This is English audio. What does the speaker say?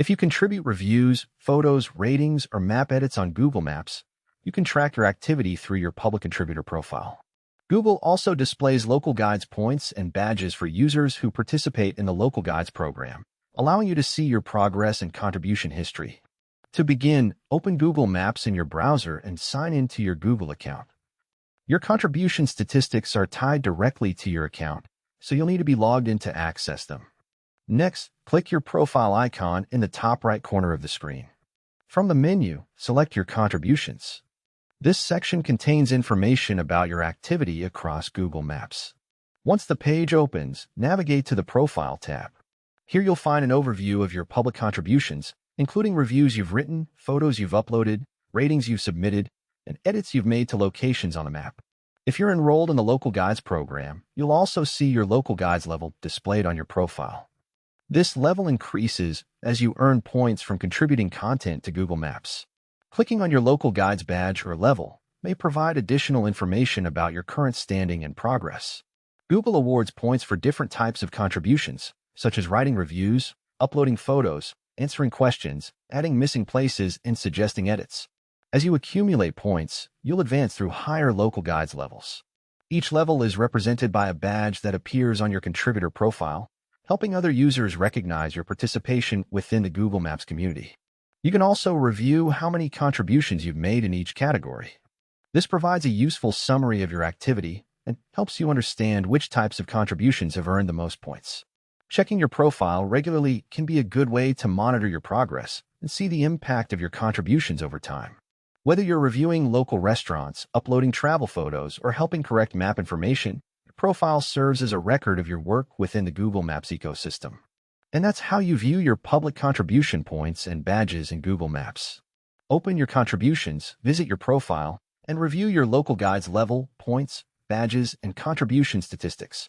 If you contribute reviews, photos, ratings, or map edits on Google Maps, you can track your activity through your public contributor profile. Google also displays Local Guides points and badges for users who participate in the Local Guides program, allowing you to see your progress and contribution history. To begin, open Google Maps in your browser and sign in to your Google account. Your contribution statistics are tied directly to your account, so you'll need to be logged in to access them. Next, click your profile icon in the top right corner of the screen. From the menu, select your contributions. This section contains information about your activity across Google Maps. Once the page opens, navigate to the Profile tab. Here you'll find an overview of your public contributions, including reviews you've written, photos you've uploaded, ratings you've submitted, and edits you've made to locations on a map. If you're enrolled in the Local Guides program, you'll also see your Local Guides level displayed on your profile. This level increases as you earn points from contributing content to Google Maps. Clicking on your Local Guides badge or level may provide additional information about your current standing and progress. Google awards points for different types of contributions, such as writing reviews, uploading photos, answering questions, adding missing places, and suggesting edits. As you accumulate points, you'll advance through higher Local Guides levels. Each level is represented by a badge that appears on your contributor profile, helping other users recognize your participation within the Google Maps community. You can also review how many contributions you've made in each category. This provides a useful summary of your activity and helps you understand which types of contributions have earned the most points. Checking your profile regularly can be a good way to monitor your progress and see the impact of your contributions over time. Whether you're reviewing local restaurants, uploading travel photos, or helping correct map information, your profile serves as a record of your work within the Google Maps ecosystem. And that's how you view your public contribution points and badges in Google Maps. Open your contributions, visit your profile, and review your Local Guides level, points, badges, and contribution statistics.